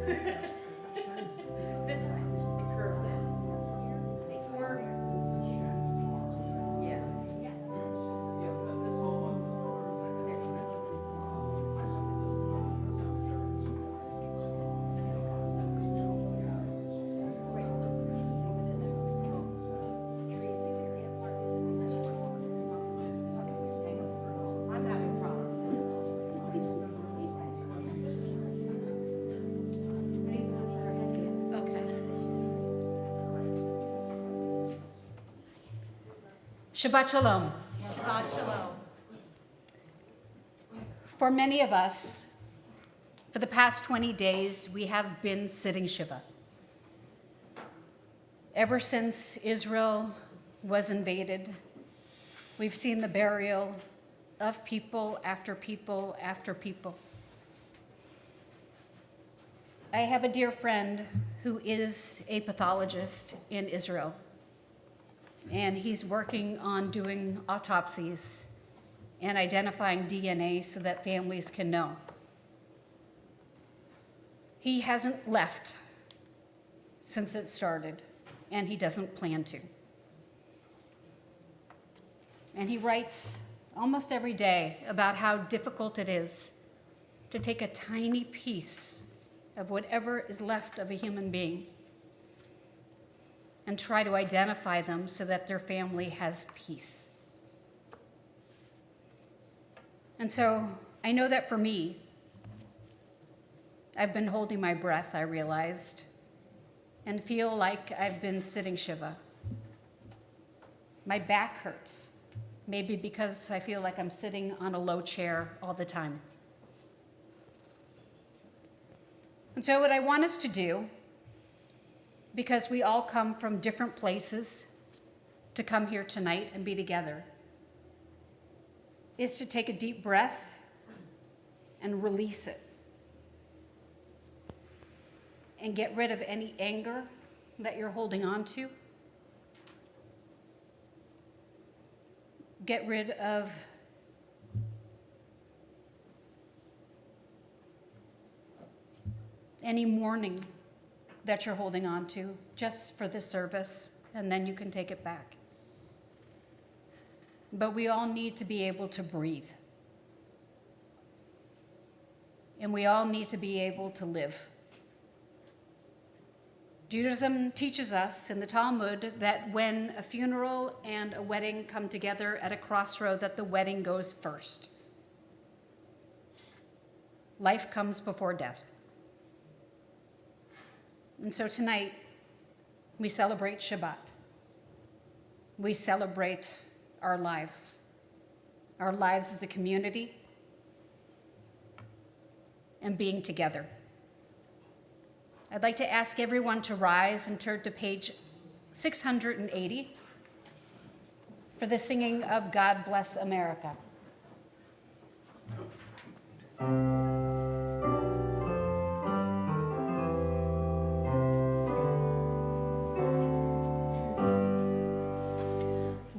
This way. It curves in. Or, yeah. Yes. I'm having problems. Okay. Shabbat Shalom. Shabbat Shalom. For many of us, for the past 20 days, we have been sitting Shiva. Ever since Israel was invaded, we've seen the burial of people after people after people. I have a dear friend who is a pathologist in Israel, and he's working on doing autopsies and identifying DNA so that families can know. He hasn't left since it started, and he doesn't plan to. And he writes almost every day about how difficult it is to take a tiny piece of whatever is left of a human being and try to identify them so that their family has peace. And so I know that for me, I've been holding my breath, I realized, and feel like I've been sitting Shiva. My back hurts, maybe because I feel like I'm sitting on a low chair all the time. And so what I want us to do, because we all come from different places to come here tonight and be together, is to take a deep breath and release it. And get rid of any anger that you're holding on to. Get rid of any mourning that you're holding on to just for this service, and then you can take it back. But we all need to be able to breathe. And we all need to be able to live. Judaism teaches us in the Talmud that when a funeral and a wedding come together at a crossroad, that the wedding goes first. Life comes before death. And so tonight, we celebrate Shabbat. We celebrate our lives as a community, and being together. I'd like to ask everyone to rise and turn to page 680 for the singing of God Bless America.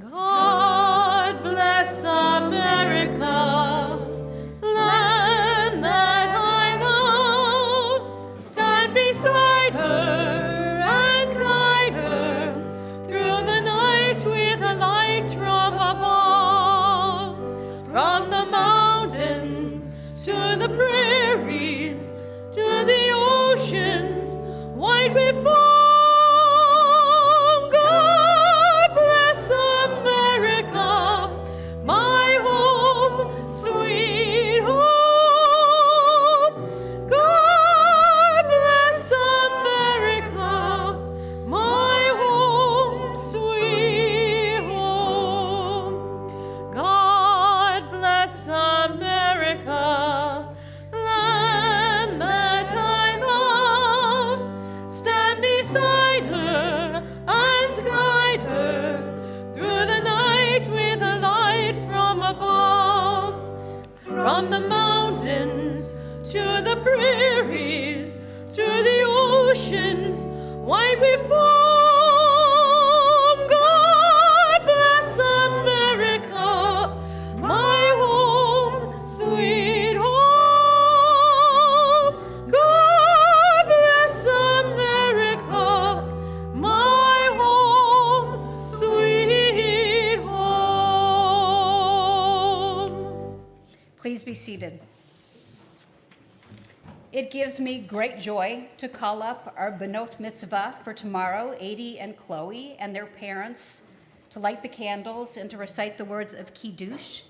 God bless America. Prairies to the oceans wide before. God bless America, my home, sweet home. God bless America, my home, sweet home. God bless America. From the mountains to the prairies, to the oceans wide before. God bless America, my home, sweet home. God bless Please be seated. It gives me great joy to call up our Benot Mitzvah for tomorrow, Adi and Chloe, and their parents, to light the candles and to recite the words of Kiddush.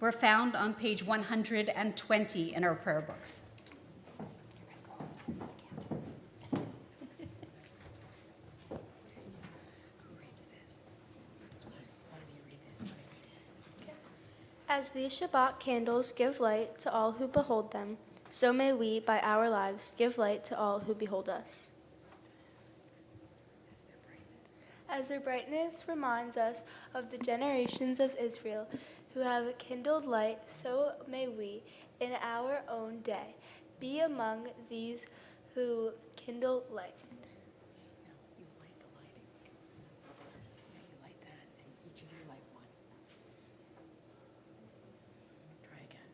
We're found on page 120 in our prayer books. As these Shabbat candles give light to all who behold them, so may we, by our lives, give light to all who behold us. As their brightness reminds us of the generations of Israel who have kindled light, so may we, in our own day, be among these who kindle light. You light the lighting. Yeah, you light that, and each of you light one. Try again.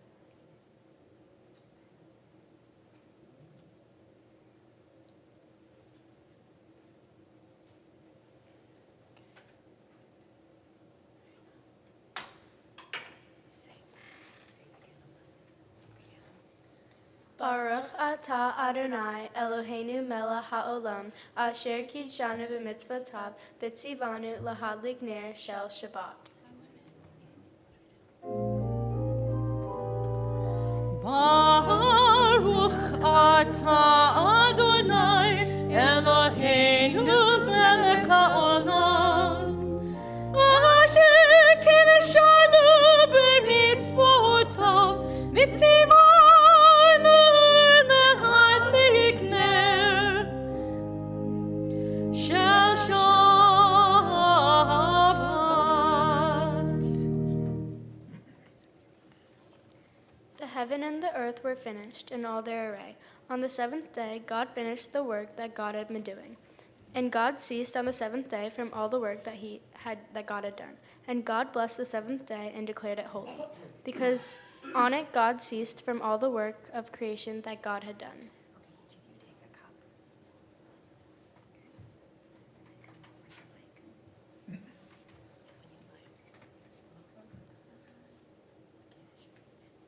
Say it again, Baruch atah Adonai Eloheinu melech haolam asher kidshanu b'mitzvotav v'tzivanu lahadlik ner shel Shabbat. Baruch atah Adonai Eloheinu melech haolam asher kidshanu b'mitzvotav v'tzivanu lahadlik ner shel Shabbat. The heaven and the earth were finished in all their array. On the seventh day, God finished the work that God had been doing. And God ceased on the seventh day from all the work that God had done. And God blessed the seventh day and declared it holy, because on it God ceased from all the work of creation that God had done. each of you take a cup.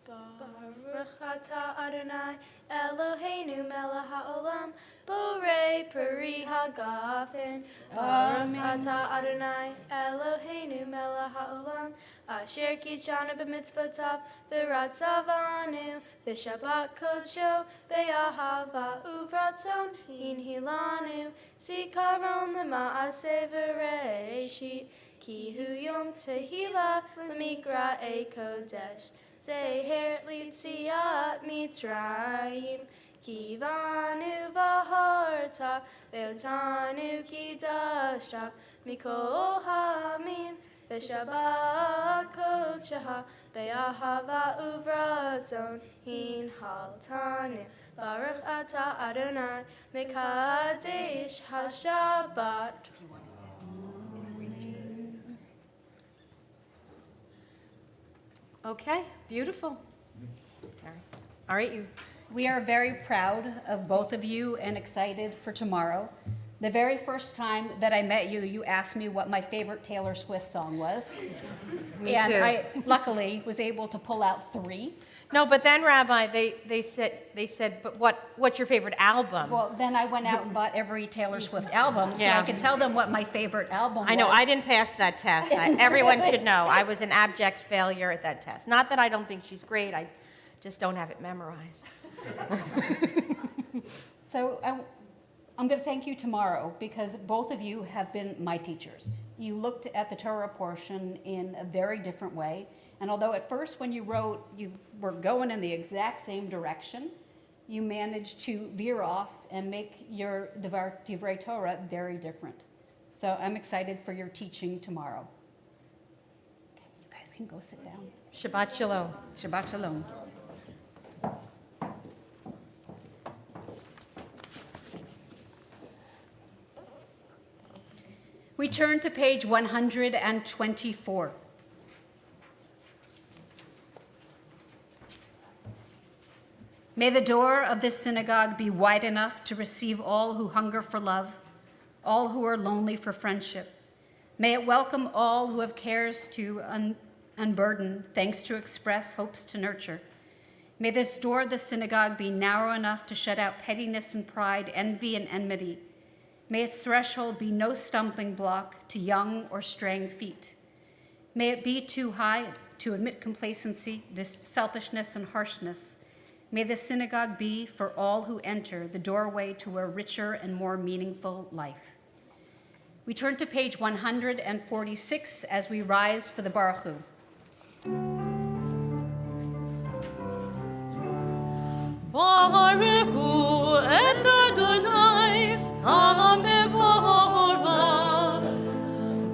Baruch atah Adonai Eloheinu melech haolam borei peri hagafen. Baruch atah Adonai Eloheinu melech haolam asher kidshanu b'mitzvotav v'ratzavanu v'shabbat kodsho be'ahava uvratzon hinhilanu zikaron l'ma'aseh v'reishit ki hu yom tehila l'mikra'ei kodesh. Zeher litziat mitzrayim, kivanu v'harta, ve'otanu kidasha, mikol hamim, v'shabbat kodshaha, ve'ahava uvratzon, hinhaltanu. Baruch atah Adonai, mekadesh ha-Shabbat. If you want to sit, it's green tea. Okay, beautiful. All right, We are very proud of both of you and excited for tomorrow. The very first time that I met you, you asked me what my favorite Taylor Swift song was. Me and too. I luckily was able to pull out 3. No, but then Rabbi, they said, but what's your favorite album? Well, then I went out and bought every Taylor Swift album so Yeah. I could tell them what my favorite album was. I know, I didn't pass that test. Everyone should know. I was an abject failure at that test. Not that I don't think she's great, I just don't have it memorized. So I'm going to thank you tomorrow because both of you have been my teachers. You looked at the Torah portion in a very different way. And although at first when you wrote, you were going in the exact same direction, you managed to veer off and make your Divrei Torah very different. So I'm excited for your teaching tomorrow. Okay, you guys can go sit down. Shabbat Shalom. Shabbat Shalom. We turn to page 124. May the door of this synagogue be wide enough to receive all who hunger for love, all who are lonely for friendship. May it welcome all who have cares to unburden, thanks to express, hopes to nurture. May this door of the synagogue be narrow enough to shut out pettiness and pride, envy and enmity. May its threshold be no stumbling block to young or straying feet. May it be too high to admit complacency, this selfishness and harshness. May the synagogue be, for all who enter, the doorway to a richer and more meaningful life. We turn to page 146 as we rise for the Baruch Hu. Baruch Hu et Adonai HaMevorach.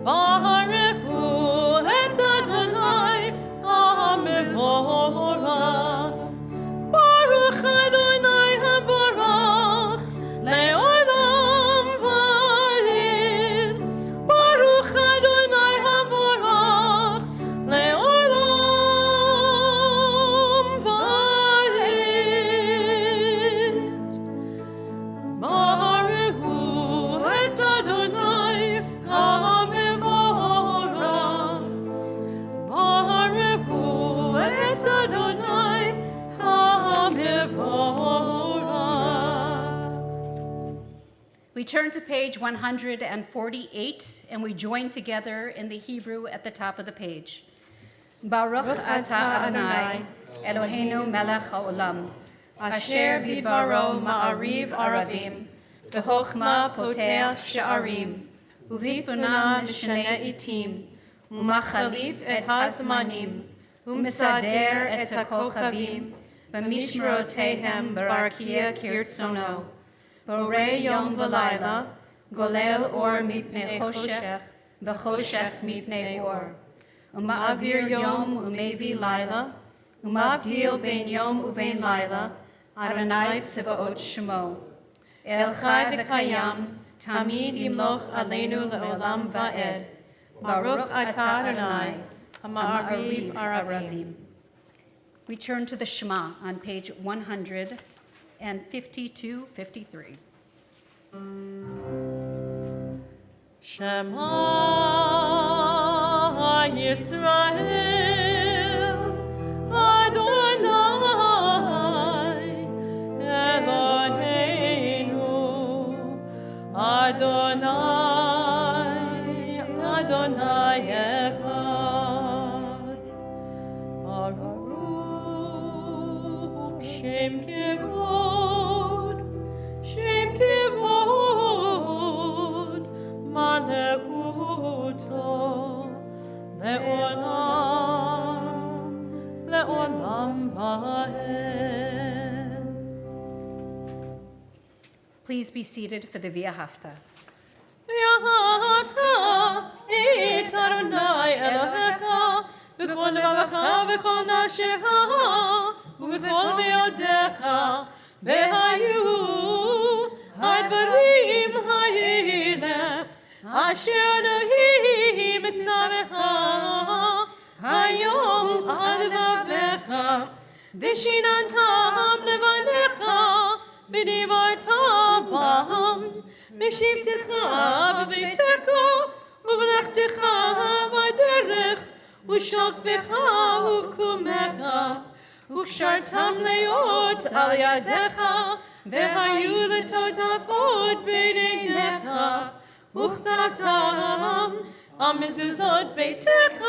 Baruch Hu et Adonai HaMevorach. Baruch Adonai HaBarach Le'olam Va'ed. Baruch Adonai HaBarach Le'olam Va'ed. Baruch Hu et Adonai HaMevorach. Baruch Hu et Adonai HaMevorach. We turn to page 148 and we join together in the Hebrew at the top of the page. Baruch atah Adonai, Eloheinu melech haolam, asher bidvaro ma'ariv aravim, v'chochma poteach she'arim, uvifunam mishane itim, umachalif et hazmanim, umisader et hakochavim, b'mishmerotehem barakia kirtzono, borei yom v'layla, golel or mipnei choshech, v'choshech mipnei or. Uma'avir yom umevi laila, umavdil ben yom uvein laila, Adonai tzivaot shemo. El chai v'kayam, tamid yimloch aleinu le'olam va'ed. Baruch atah Adonai, ha'ma'ariv aravim. We turn to the Shema on page 152-53. Shema Yisrael, Adonai Eloheinu, Adonai, Adonai Echad. Baruch Shem Kevod, Shem Kevod, Malekuto, Le'olam, Le'olam Va'ed. Please be seated for the Via Hafta. ואהבת את אדוני אלוהיך בכל לבבך ובכל נפשך ובכל מאודיך, והיו הדברים האלה אשר אלוהים מצווך היום על לבבך, ושיננתם לבניך בדברת בם, בשבתך בביתך ובמלאכתך בדרך, ושוכבך וקומך, וקשרתם להיות על ידיך, והיו לטוטפות בין עיניך, וכתבתם על מזוזות ביתך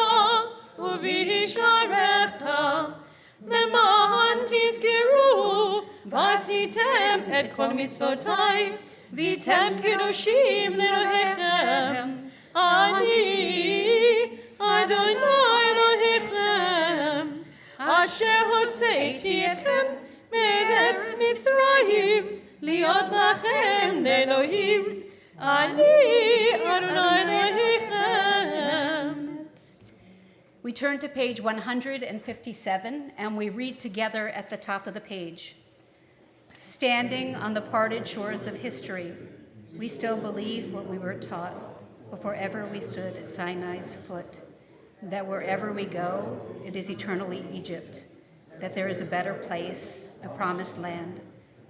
ובשעריך, למען תזכרו ועשיתם את כל מצוותיי, והייתם קדושים לאלוהיכם. אני אדוני אלוהיכם, אשר הוצאתי אתכם מארץ מצרים, להיות לכם לאלוהים. אני אדוני אלוהיכם. We turn to page 157 and we read together at the top of the page. Standing on the parted shores of history, we still believe what we were taught before ever we stood at Sinai's foot, that wherever we go, it is eternally Egypt, that there is a better place, a promised land,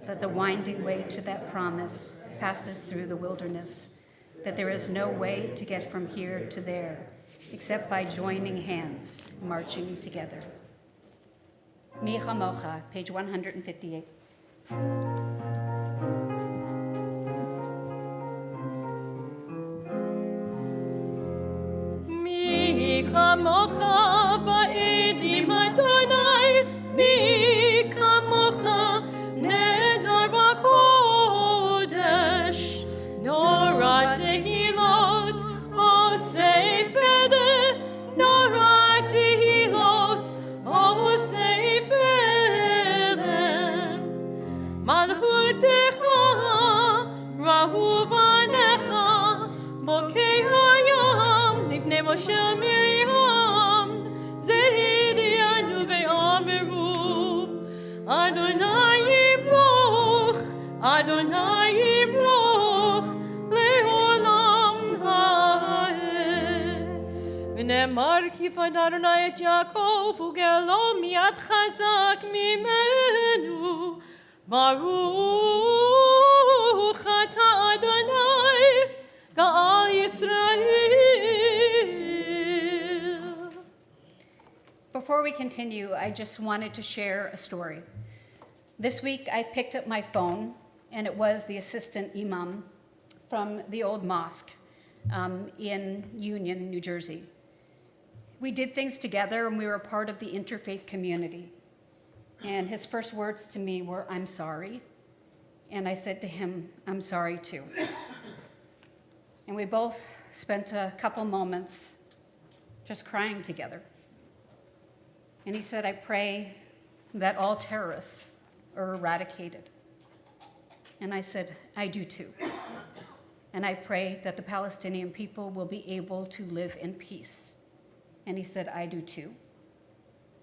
that the winding way to that promise passes through the wilderness, that there is no way to get from here to there, except by joining hands, marching together. Mi Chamocha, page 158. Mi kamocha ba'edim Adonai, mi kamocha nedar b'kodesh, nora tehilot osei fede, nora tehilot osei fede. Malchutecha rahuvanecha, bokei hayam לפני משה מרים, זהידינו ואמרו, אדוני ימלוך, אדוני ימלוך, לעולם ועד. ונאמר כי פד אדוני את יעקב, וגאלו מיד חזק ממנו, ברוך אתה אדוני, גאל ישראל. Before we continue, I just wanted to share a story. This week, I picked up my phone, and it was the assistant imam from the old mosque in Union, New Jersey. We did things together, and we were part of the interfaith community. And his first words to me were, "I'm sorry." And I said to him, "I'm sorry too." And we both spent a couple moments just crying together. And he said, "I pray that all terrorists are eradicated." And I said, "I do too. And I pray that the Palestinian people will be able to live in peace." And he said, "I do too."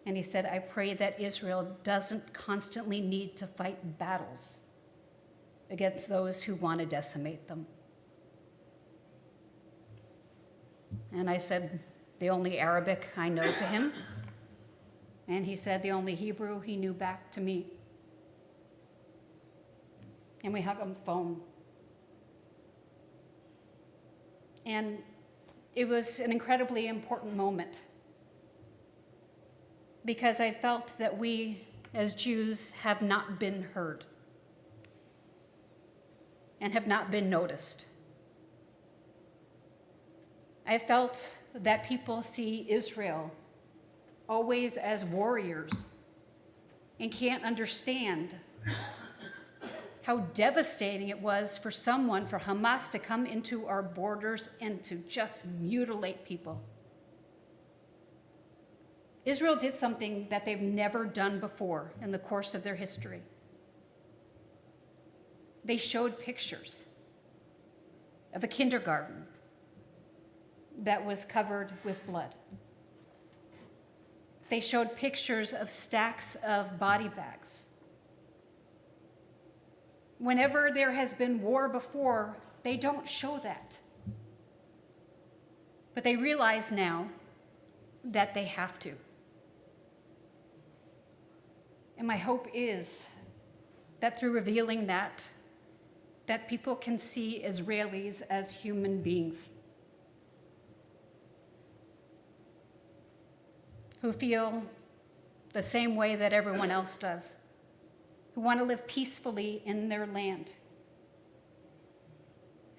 And he said, "I pray that Israel doesn't constantly need to fight battles against those who want to decimate them." And I said, the only Arabic I know to him. And he said the only Hebrew he knew back to me. And we hung on the phone. And it was an incredibly important moment because I felt that we as Jews have not been heard and have not been noticed. I felt that people see Israel always as warriors and can't understand how devastating it was for Hamas to come into our borders and to just mutilate people. Israel did something that they've never done before in the course of their history. They showed pictures of a kindergarten that was covered with blood. They showed pictures of stacks of body bags. Whenever there has been war before, they don't show that. But they realize now that they have to. And my hope is that through revealing that people can see Israelis as human beings who feel the same way that everyone else does, who want to live peacefully in their land,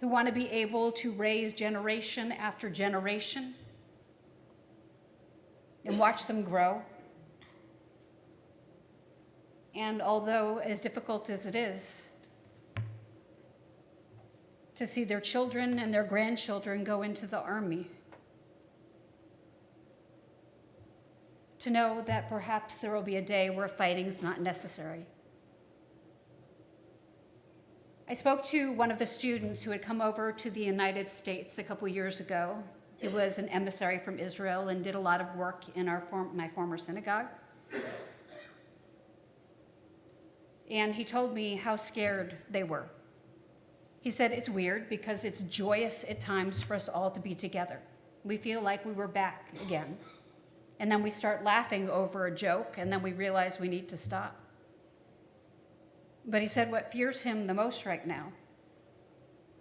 who want to be able to raise generation after generation and watch them grow. And although as difficult as it is to see their children and their grandchildren go into the army, to know that perhaps there will be a day where fighting is not necessary. I spoke to one of the students who had come over to the United States a couple years ago. He was an emissary from Israel and did a lot of work in my former synagogue. And he told me how scared they were. He said, "It's weird because it's joyous at times for us all to be together. We feel like we were back again. And then we start laughing over a joke, and then we realize we need to stop." But he said what fears him the most right now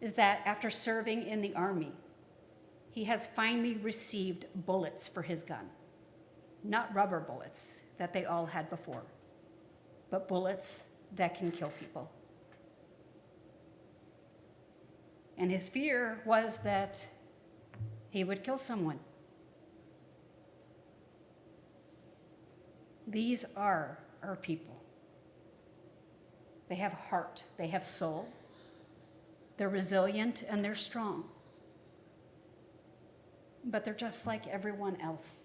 is that after serving in the army, he has finally received bullets for his gun. Not rubber bullets that they all had before, but bullets that can kill people. And his fear was that he would kill someone. These are our people. They have heart, they have soul, they're resilient, and they're strong. But they're just like everyone else.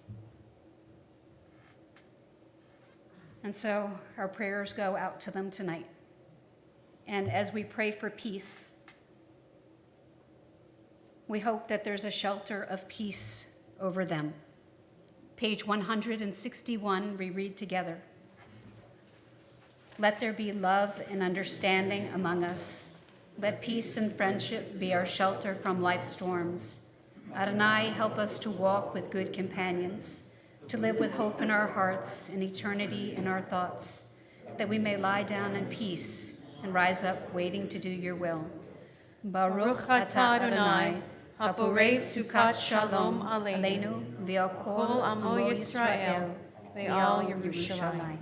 And so our prayers go out to them tonight. And as we pray for peace, we hope that there's a shelter of peace over them. Page 161, we read together. Let there be love and understanding among us. Let peace and friendship be our shelter from life's storms. Adonai, help us to walk with good companions, to live with hope in our hearts and eternity in our thoughts, that we may lie down in peace and rise up waiting to do your will. Baruch atah Adonai, haporei sukat shalom aleinu v'al kol amo Yisrael v'al Yerushalayim.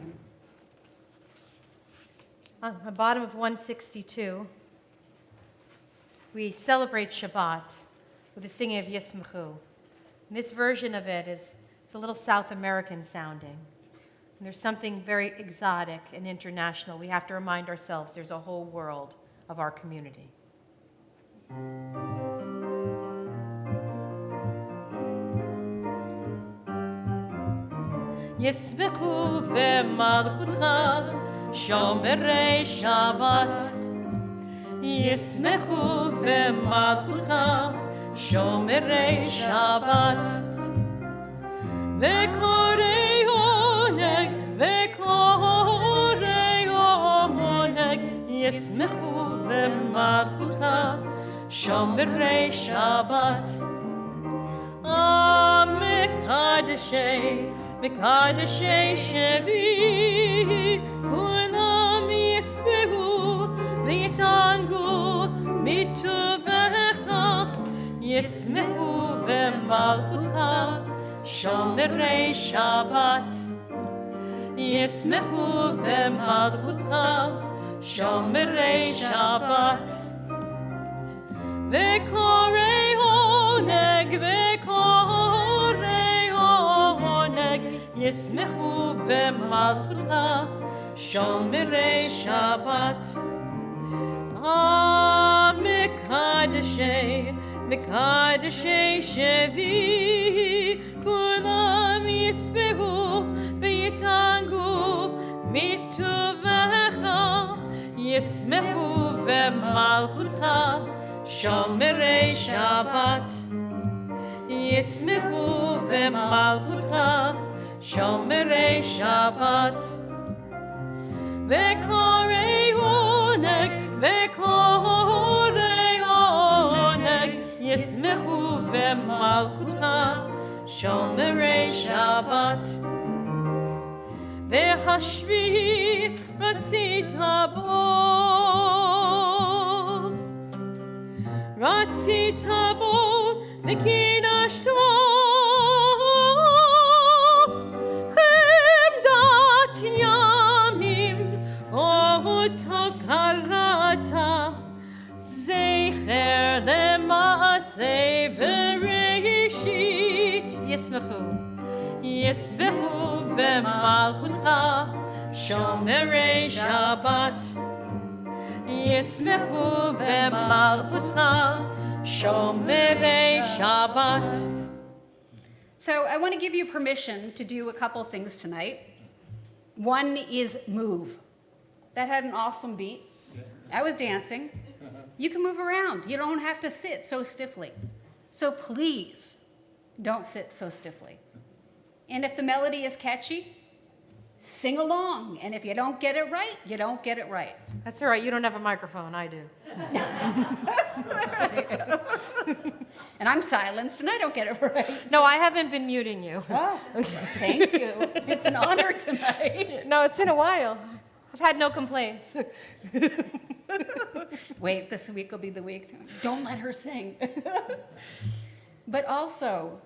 On the bottom of 162, we celebrate Shabbat with the singing of Yismechu. And this version of it it's a little South American sounding. And there's something very exotic and international. We have to remind ourselves there's a whole world of our community. ישמחו במלכותך שומרי שבת. ישמחו במלכותך שומרי שבת. וקוראי עונג וקוראי עונג ישמחו במלכותך שומרי שבת. מקדשי שבי כולם ישמחו ויתענגו מטובך ישמחו במלכותך שומרי שבת. ישמחו במלכותך שומרי שבת. וקוראי עונג וקוראי עונג ישמחו במלכותך שומרי שבת. מקדשי שבי כולם ישמחו ויתענגו מטובך ישמחו במלכותך שומרי שבת. ישמחו במלכותך שומרי שבת. וקוראי עונג וקוראי עונג ישמחו במלכותך שומרי שבת. והשביעי רצית בו וקידשתו. חמדת ימים אותו קראת, זכר למעשה בראשית. ישמחו במלכותך שומרי שבת. ישמחו במלכותך שומרי שבת. So I want to give you permission to do a couple things tonight. One is move. That had an awesome beat. I was dancing. You can move around. You don't have to sit so stiffly. So please, don't sit so stiffly. And if the melody is catchy, sing along. And if you don't get it right, you don't get it right. That's all right. You don't have a microphone. I do. And I'm silenced and I don't get it right. No, I haven't been muting you. Oh, okay. Thank you. It's an honor tonight. No, it's been a while. I've had no complaints. Wait, this week will be the week. Don't let her sing. But also,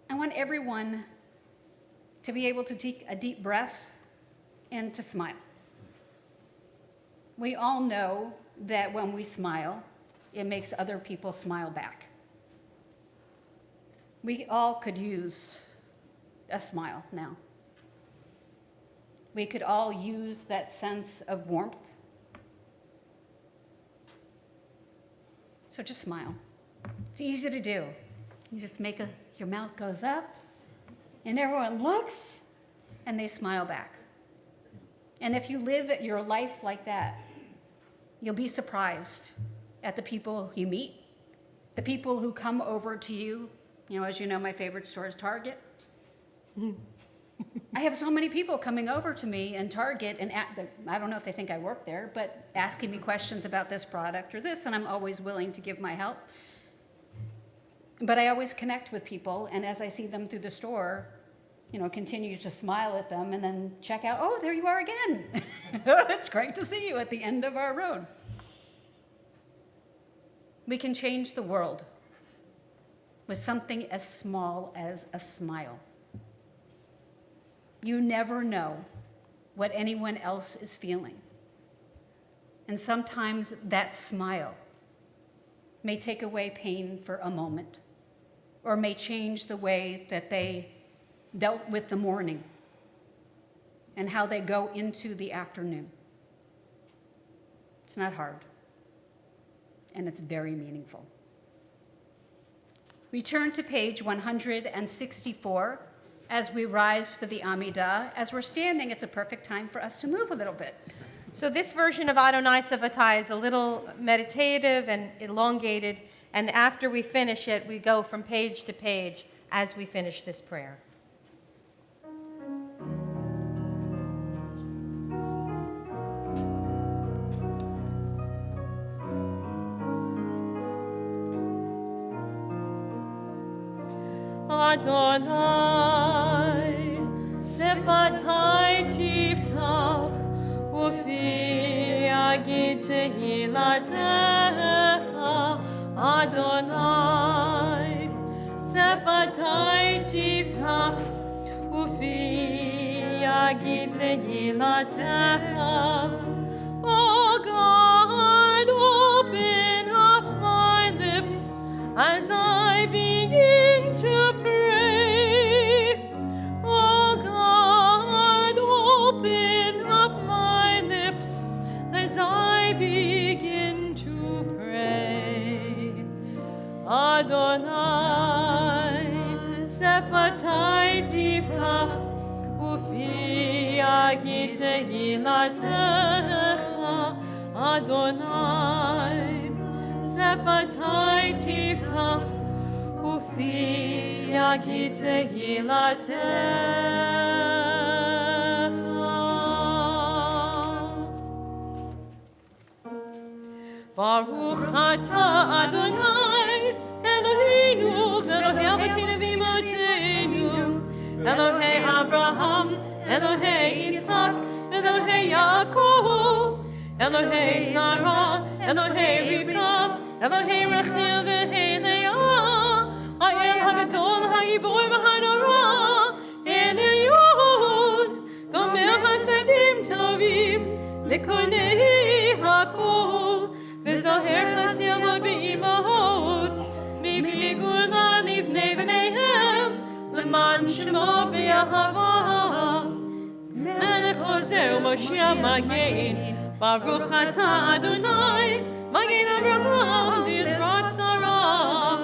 I want everyone to be able to take a deep breath and to smile. We all know that when we smile, it makes other people smile back. We all could use a smile now. We could all use that sense of warmth. So just smile. It's easy to do. You just your mouth goes up, and everyone looks, and they smile back. And if you live your life like that, you'll be surprised at the people you meet, the people who come over to you. You know, as you know, my favorite store is Target. I have so many people coming over to me in Target, and I don't know if they think I work there, but asking me questions about this product or this, and I'm always willing to give my help. But I always connect with people, and as I see them through the store, you know, continue to smile at them and then check out, oh, there you are again. It's great to see you at the end of our road. We can change the world with something as small as a smile. You never know what anyone else is feeling. And sometimes that smile may take away pain for a moment, or may change the way that they dealt with the morning and how they go into the afternoon. It's not hard, and it's very meaningful. We turn to page 164 as we rise for the Amidah. As we're standing, it's a perfect time for us to move a little bit. So this version of Adonai Savatai is a little meditative and elongated, and after we finish it, we go from page to page as we finish this prayer. Adonai, Sefatai Tiftach, Ufi Agit Hilatecha. Adonai, Sefatai Tiftach, Ufi Agit Hilatecha. Oh God, open up my lips as I begin to pray. Oh God, open up my lips as I begin to pray. Adonai, Sefatai Tiftach, Ufi Agit Hilatecha. Adonai, Sefatai Tiftach, Ufi Agit Hilatecha. Baruch atah Adonai, Eloheinu, Elohei Avotenu v'Imotenu, Elohei Avraham, Elohei Yitzhak, Elohei Yaakov, Elohei Sarah, Elohei Rivka, Elohei Rachel v'Hei Leah, Ha'el Hagadol, Ha'gibor v'Hanora, Elyon, Gomer Hasadim Tovim, V'Konei Hakol, V'Zoher Chasiyavot V'Imahot, Mibigula Livnei V'neihem, L'man Shemo B'Yahava, Melech Ozer Moshiach Magen, Baruch atah Adonai, Magen Avraham v'Yizrat Sarah.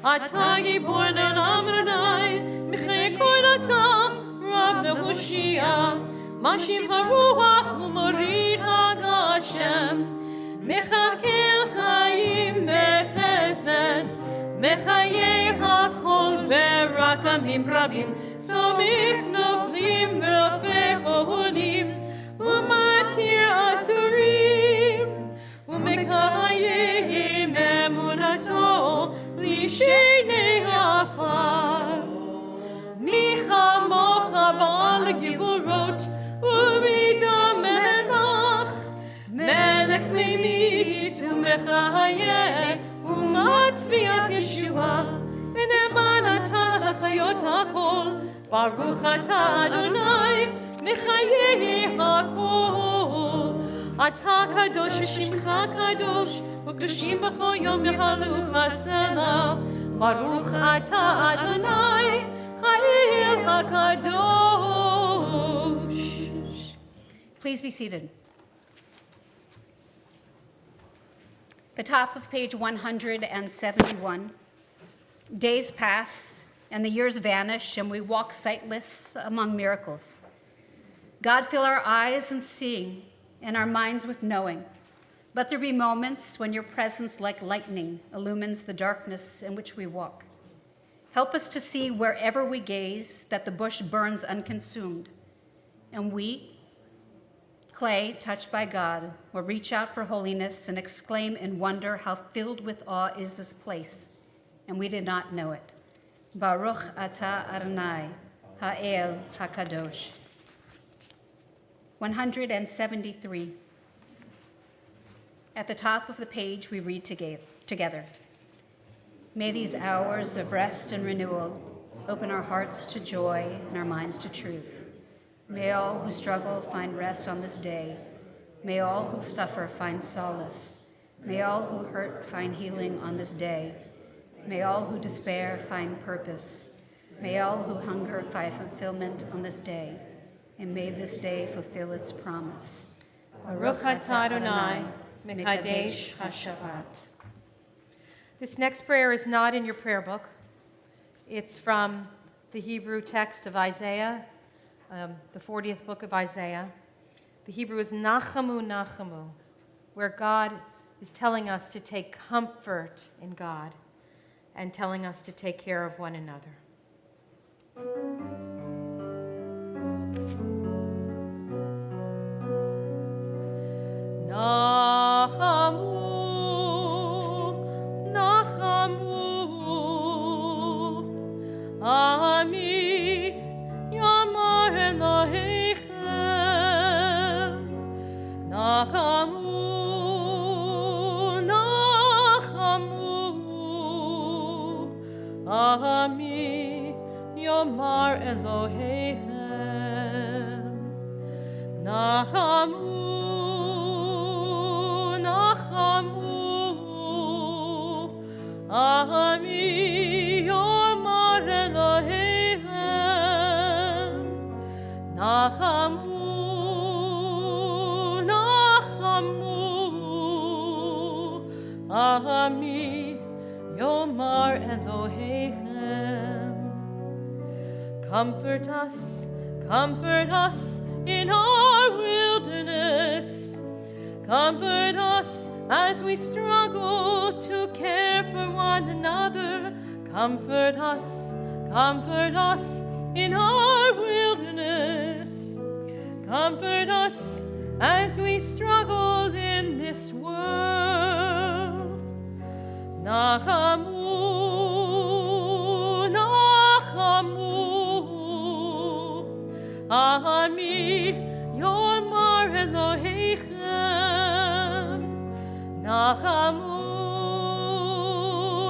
Atah Gibor Ne'olam Adonai, Michei Kol atah, Rav Nehushia. Mashim haruach u'morid haGashem. Mechakel chayim bechesed, Mechayei hakol berachamim rabim. Somich noflim v'rofei ohonim, Umatir asurim, Umekayim emunato, Lishenei afar. Micha mocha ba'al giburot, Umidam melach, Melech meimit umechayeh, Umatzmiach Yeshua, חיות הכל, ברוך אתה אדוני, מחיי הכל. אתה קדוש ושמך קדוש, וקדושים בכל יום יהללוך סלה. ברוך אתה אדוני, האל הקדוש. Please be seated. The top of page 171. Days pass, and the years vanish, and we walk sightless among miracles. God, fill our eyes in seeing, and our minds with knowing. Let there be moments when your presence, like lightning, illumines the darkness in which we walk. Help us to see wherever we gaze that the bush burns unconsumed, and we, clay touched by God, will reach out for holiness and exclaim in wonder how filled with awe is this place, and we did not know it. Baruch atah Adonai, ha'el hakadosh. 173. At the top of the page, we read together. May these hours of rest and renewal open our hearts to joy and our minds to truth. May all who struggle find rest on this day. May all who suffer find solace. May all who hurt find healing on this day. May all who despair find purpose. May all who hunger find fulfillment on this day. And may this day fulfill its promise. Baruch atah Adonai, mekadesh haShabbat. This next prayer is not in your prayer book. It's from the Hebrew text of Isaiah, the 40th book of Isaiah. The Hebrew is Nachamu, Nachamu, where God is telling us to take comfort in God and telling us to take care of one another. Nachamu, Nachamu, Ami Yamar Elohechem. Nachamu, Nachamu, Ami Yamar Elohechem. Nachamu, Ami Yomar Elohechem. Nachamu, Nachamu, Ami Yomar Elohechem. Comfort us in our wilderness. Comfort us as we struggle to care for one another. Comfort us in our wilderness. Comfort us as we struggle in this world. Nachamu, Nachamu, Ami Yomar Elohechem. Nachamu,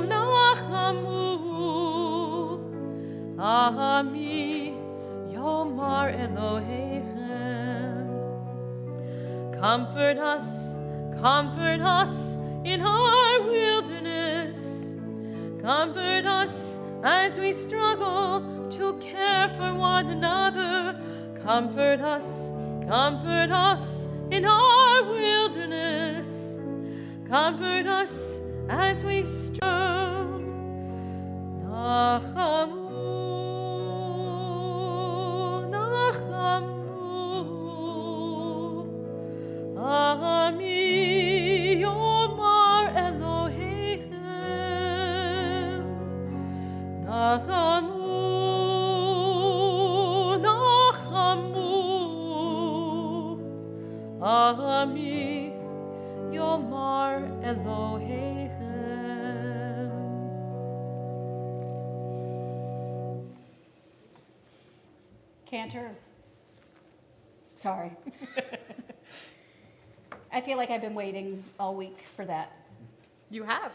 Nachamu, Ami Yomar Elohechem. Comfort us in our wilderness. Comfort us as we struggle to care for one another. Comfort us in our wilderness. Comfort us as we struggle. Nachamu, Nachamu, Ami Yomar Elohechem. Nachamu, Nachamu, Ami Yomar Elohechem. Cantor. Sorry. I feel like I've been waiting all week for that. You have.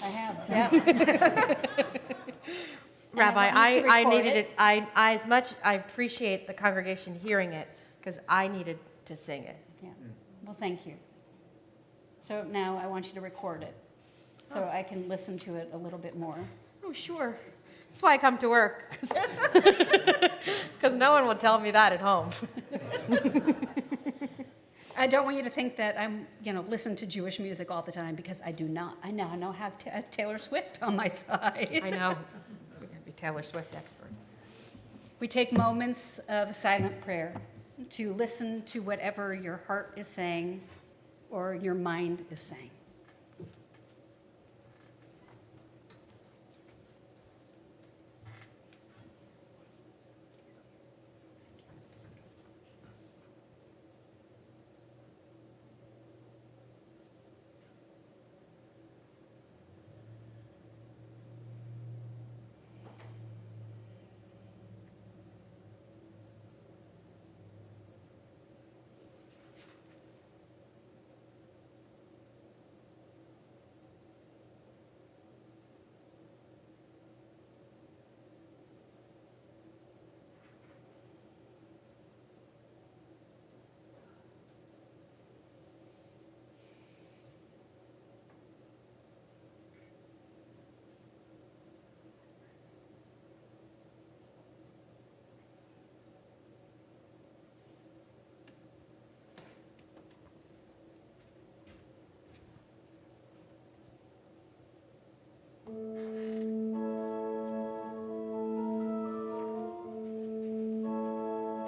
I have, yeah. Rabbi, want you to I record needed it. it. I appreciate the congregation hearing it because I needed to sing it. Yeah. Well, thank you. So now I want you to record it so I can listen to it a little bit more. Oh, sure. That's why I come to work, because no one will tell me that at home. I don't want you to think that I'm, listen to Jewish music all the time, because I do not. I now have Taylor Swift on my side. I know. We're going to be Taylor Swift expert. We take moments of silent prayer to listen to whatever your heart is saying or your mind is saying.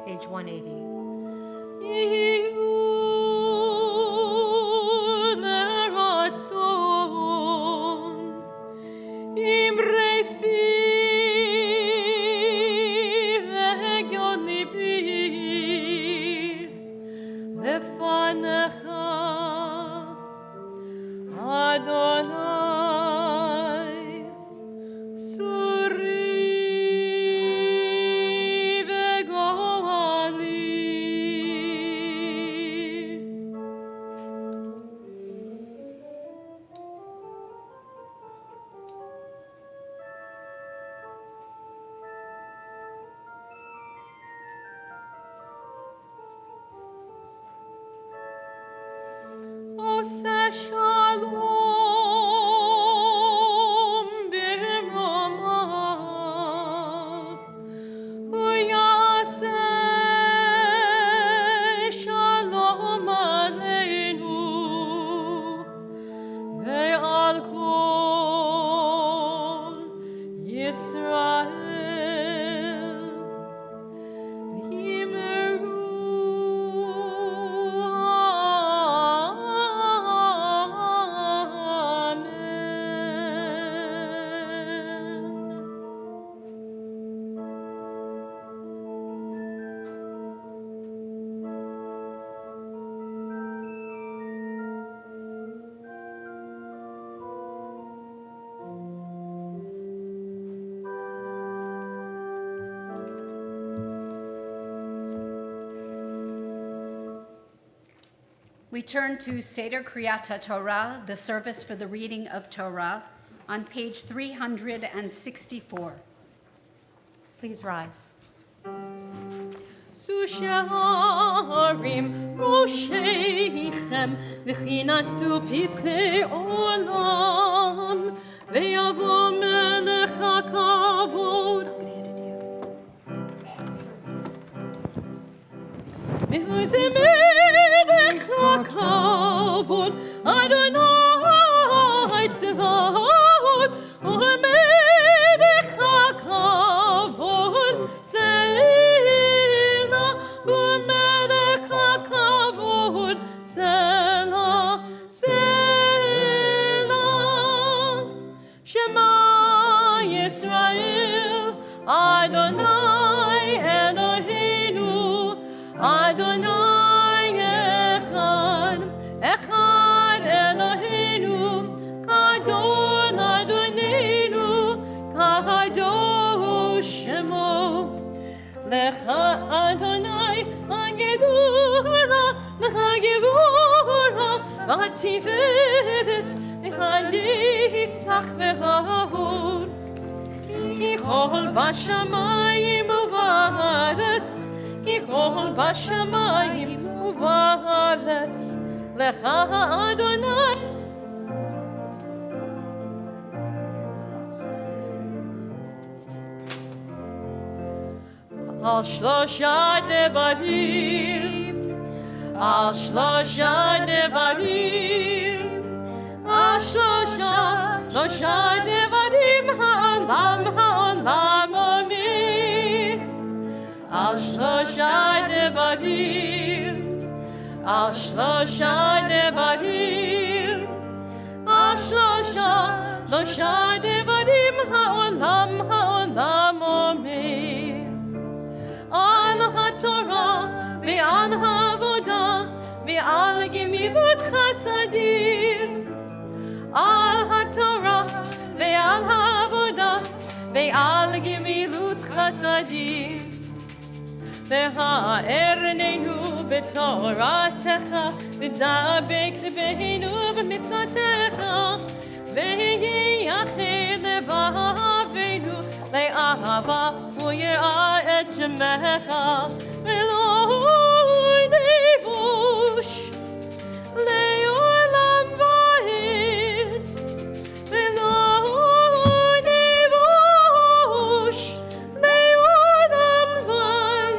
Page 180. We turn to Seder Kriyat Torah, the service for the reading of Torah, on page 364. Please rise. Susharim Rosheichem V'chinasu Pitkei Olam Ve'yavo Melech HaKavod Mehuze Melech HaKavod Adonai Tzvaot U'Melech HaKavod Selah U'Melech HaKavod Selah Selah Shema Yisrael Adonai Eloheinu Adonai Echad Echad Eloheinu Kadon Adonenu Kadosh Shemo Lecha Adonai Hagedura Hagevura Vatiferet V'Hanitzach V'Hahor כי כל בשמיים ובארץ, כי כל בשמיים ובארץ, לך אדוני. על שלושה דברים, על שלושה דברים, על שלושה דברים העולם עומד. על שלושה דברים, על שלושה דברים, על שלושה דברים העולם עומד. על התורה ועל העבודה ועל גמילות חסדים. על התורה ועל העבודה ועל גמילות חסדים. והארננו בתורתך ודבק בנו במצוותיך וייחד לבבנו לאהבה ויראה את שמך ולא נבוש לעולם ועד ולא נבוש לעולם ועד.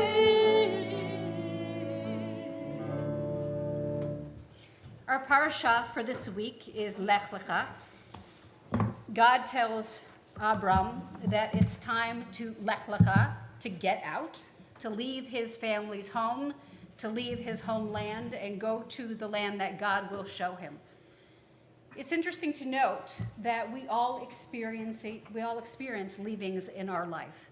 Our parasha for this week is Lech Lecha. God tells Abram that it's time to Lech Lecha, to get out, to leave his family's home, to leave his homeland and go to the land that God will show him. It's interesting to note that we all experience leavings in our life.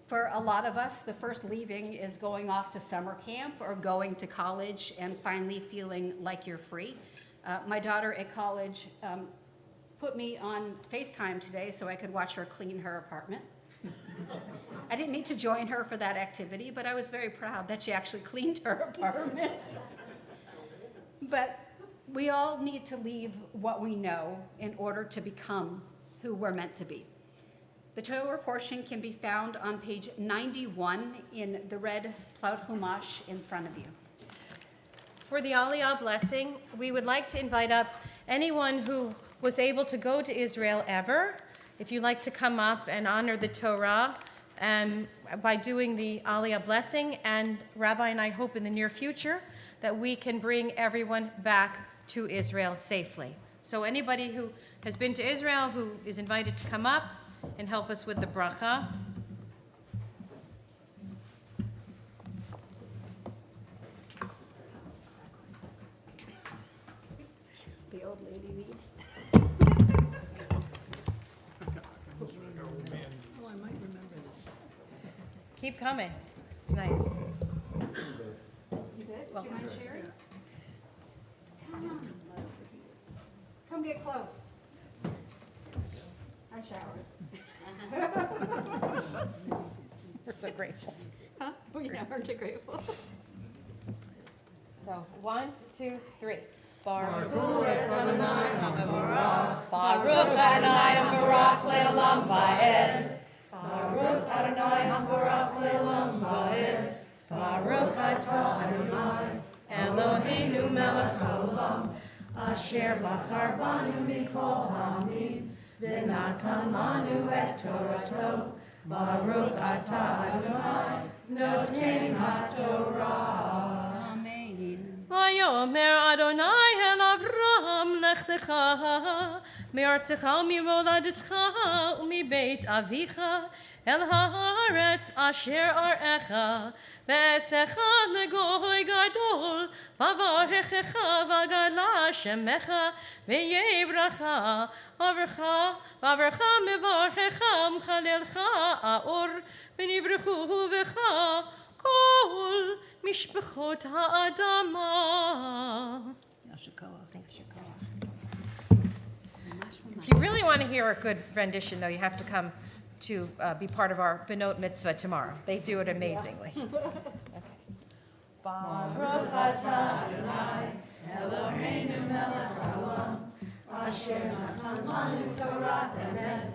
For a lot of us, the first leaving is going off to summer camp or going to college and finally feeling like you're free. My daughter at college put me on FaceTime today so I could watch her clean her apartment. I didn't need to join her for that activity, but I was very proud that she actually cleaned her apartment. But we all need to leave what we know in order to become who we're meant to be. The Torah portion can be found on page 91 in the red plowed Humash in front of you. For the Aliyah blessing, we would like to invite up anyone who was able to go to Israel ever. If you'd like to come up and honor the Torah by doing the Aliyah blessing, and Rabbi and I hope in the near future that we can bring everyone back to Israel safely. So anybody who has been to Israel who is invited to come up and help us with the bracha. The old lady needs. Oh, I might remember this. Keep coming. It's nice. You good? Do you mind sharing? Come on. Come get close. I showered. We're so grateful. Huh? We aren't you grateful? So 1, 2, 3. Baruch Adonai Hambarach Le'olam Va'ed. Baruch Adonai Hambarach Le'olam Va'ed. Baruch Atah Adonai Eloheinu melech haolam asher bachar banu mikol ha'amim v'natan lanu et Torato. Baruch Atah Adonai noten ha'Torah. Amen. Vayomer Adonai el Avram lech lecha me'artzecha u'mimoladetcha u'mibeit avicha el haaretz asher arecha ve'esecha legoy gadol vavarechecha v'gadla shemecha ve'yeh bracha v'avercha mevarchecha m'chalelcha aor v'nivrechu v'cha kol mishpachot ha'adama. If you really want to hear a good rendition, though, you have to come to be part of our Benot Mitzvah tomorrow. They do it amazingly. Baruch atah Adonai Eloheinu melech haolam asher natan lanu Torah emet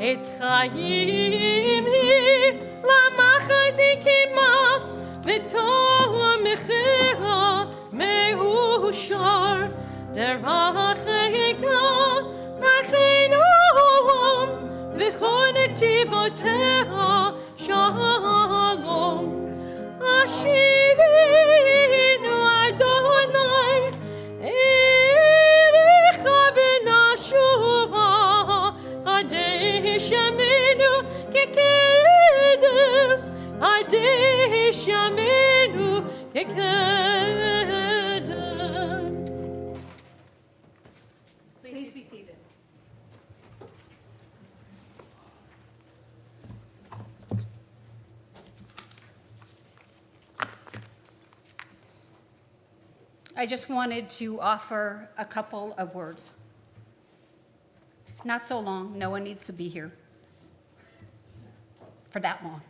Etz Chaim hi למחזיקמה ותומכיה מאושר דרכיה חינום וכל נתיבותיה שלום אשירינו אדוני אליך ונשובה עדי שמנו כקדם עדי שמנו כקדם. Please be seated. I just wanted to offer a couple of words. Not so long, no one needs to be here for that long.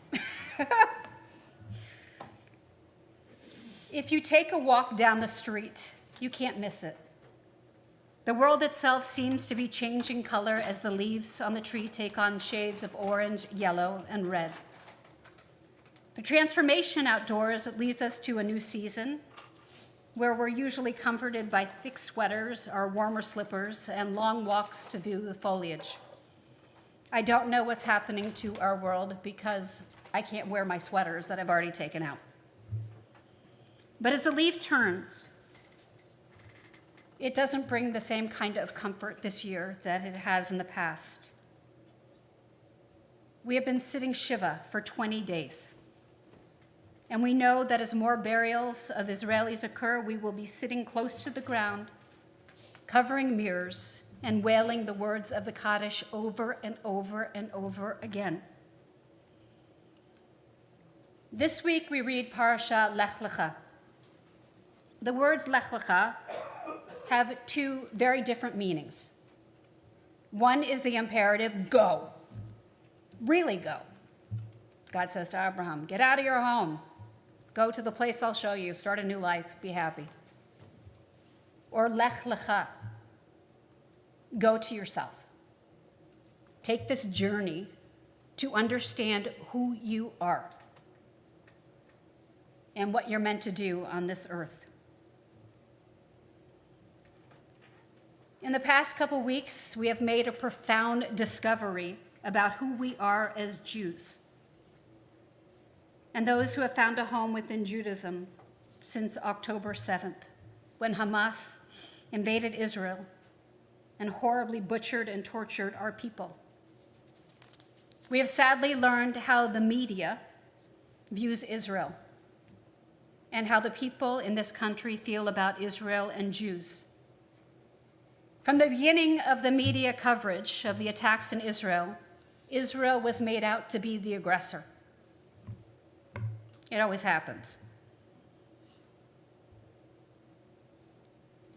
If you take a walk down the street, you can't miss it. The world itself seems to be changing color as the leaves on the tree take on shades of orange, yellow, and red. The transformation outdoors leads us to a new season where we're usually comforted by thick sweaters or warmer slippers and long walks to view the foliage. I don't know what's happening to our world because I can't wear my sweaters that I've already taken out. But as the leaf turns, it doesn't bring the same kind of comfort this year that it has in the past. We have been sitting Shiva for 20 days. And we know that as more burials of Israelis occur, we will be sitting close to the ground, covering mirrors, and wailing the words of the Kaddish over and over and over again. This week we read Parasha Lech Lecha. The words Lech Lecha have two very different meanings. One is the imperative, go. Really go. God says to Abraham, get out of your home. Go to the place I'll show you. Start a new life. Be happy. Or Lech Lecha. Go to yourself. Take this journey to understand who you are and what you're meant to do on this earth. In the past couple weeks, we have made a profound discovery about who we are as Jews and those who have found a home within Judaism since October 7th, when Hamas invaded Israel and horribly butchered and tortured our people. We have sadly learned how the media views Israel and how the people in this country feel about Israel and Jews. From the beginning of the media coverage of the attacks in Israel, Israel was made out to be the aggressor. It always happens.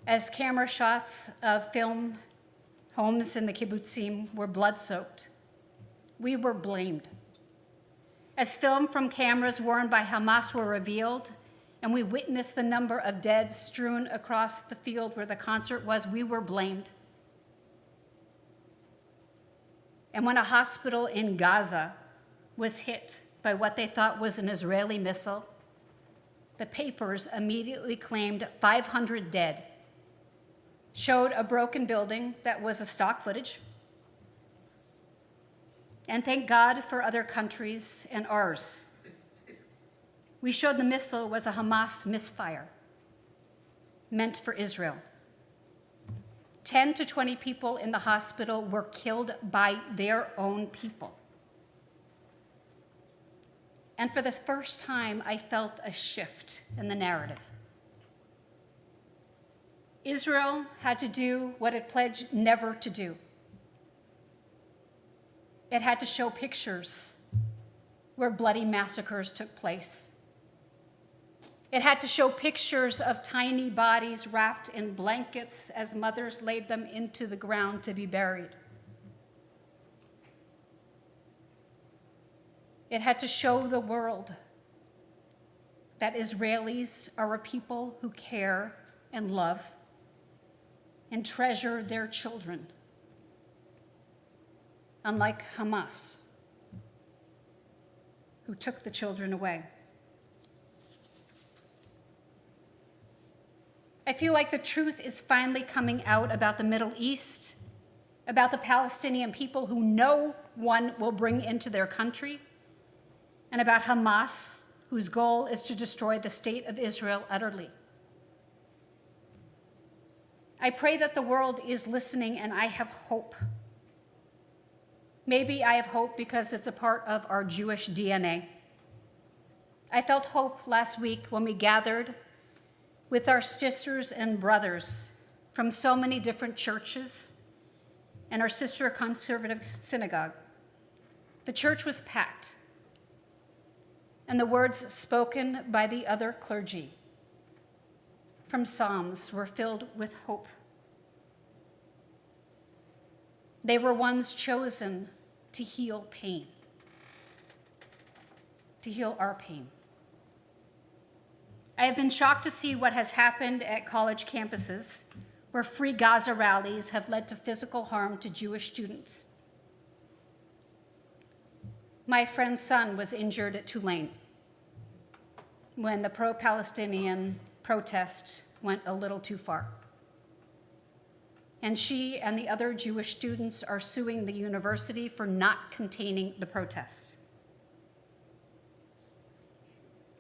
As camera shots of film homes in the kibbutzim were blood-soaked, we were blamed. As film from cameras worn by Hamas were revealed, and we witnessed the number of dead strewn across the field where the concert was, we were blamed. And when a hospital in Gaza was hit by what they thought was an Israeli missile, the papers immediately claimed 500 dead, showed a broken building that was a stock footage, and thank God for other countries and ours. We showed the missile was a Hamas misfire meant for Israel. 10 to 20 people in the hospital were killed by their own people. And for the first time, I felt a shift in the narrative. Israel had to do what it pledged never to do. It had to show pictures where bloody massacres took place. It had to show pictures of tiny bodies wrapped in blankets as mothers laid them into the ground to be buried. It had to show the world that Israelis are a people who care and love and treasure their children. unlike Hamas, who took the children away. I feel like the truth is finally coming out about the Middle East, about the Palestinian people who no one will bring into their country, and about Hamas, whose goal is to destroy the state of Israel utterly. I pray that the world is listening, and I have hope. Maybe I have hope because it's a part of our Jewish DNA. I felt hope last week when we gathered with our sisters and brothers from so many different churches and our sister conservative synagogue. The church was packed, and the words spoken by the other clergy from Psalms were filled with hope. They were ones chosen to heal pain, to heal our pain. I have been shocked to see what has happened at college campuses where free Gaza rallies have led to physical harm to Jewish students. My friend's son was injured at Tulane when the pro-Palestinian protest went a little too far. And she and the other Jewish students are suing the university for not containing the protest.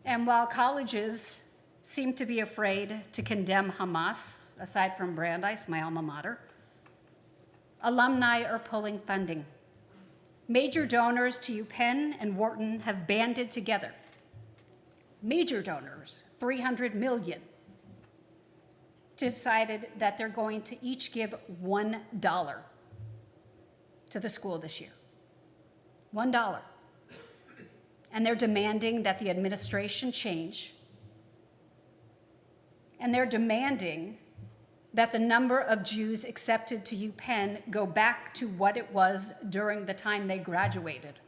And while colleges seem to be afraid to condemn Hamas, aside from Brandeis, my alma mater, alumni are pulling funding. Major donors to UPenn and Wharton have banded together. Major donors, $300 million, decided that they're going to each give $1 to the school this year. $1. And they're demanding that the administration change. And they're demanding that the number of Jews accepted to UPenn go back to what it was during the time they graduated,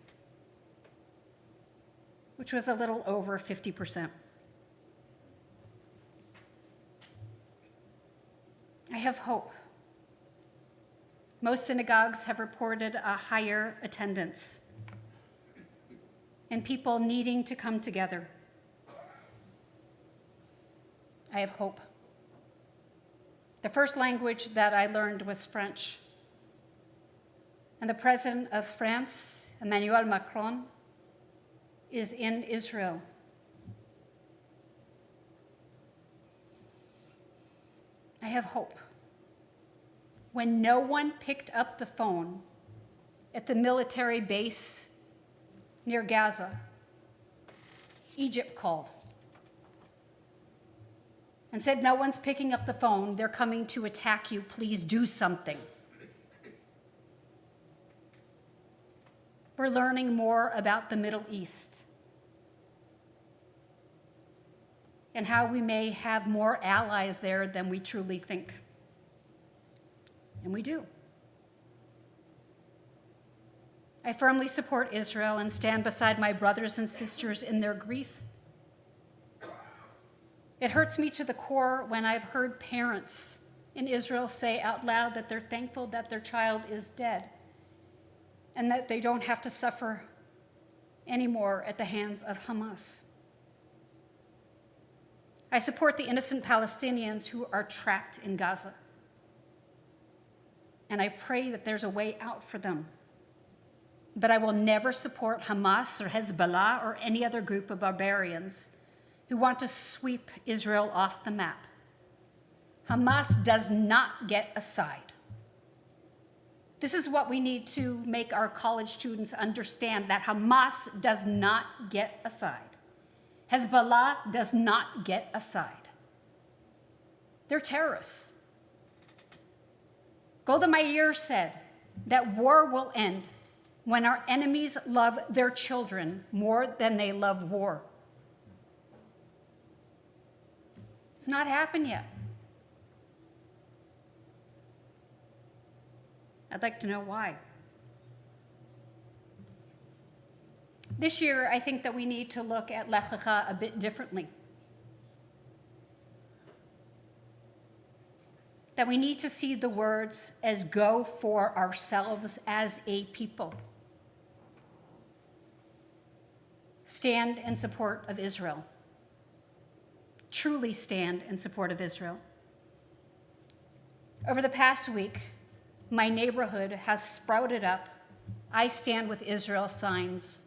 which was a little over 50%. I have hope. Most synagogues have reported a higher attendance and people needing to come together. I have hope. The first language that I learned was French. And the president of France, Emmanuel Macron, is in Israel. I have hope. When no one picked up the phone at the military base near Gaza, Egypt called and said, "No one's picking up the phone. They're coming to attack you. Please do something." We're learning more about the Middle East and how we may have more allies there than we truly think. And we do. I firmly support Israel and stand beside my brothers and sisters in their grief. It hurts me to the core when I've heard parents in Israel say out loud that they're thankful that their child is dead and that they don't have to suffer anymore at the hands of Hamas. I support the innocent Palestinians who are trapped in Gaza. And I pray that there's a way out for them. But I will never support Hamas or Hezbollah or any other group of barbarians who want to sweep Israel off the map. Hamas does not get a side. This is what we need to make our college students understand, that Hamas does not get a side. Hezbollah does not get a side. They're terrorists. Golda Meir said that war will end when our enemies love their children more than they love war. It's not happened yet. I'd like to know why. This year, I think that we need to look at Lech Lecha a bit differently. that we need to see the words as go for ourselves as a people. Stand in support of Israel. Truly stand in support of Israel. Over the past week, my neighborhood has sprouted up "I stand with Israel" signs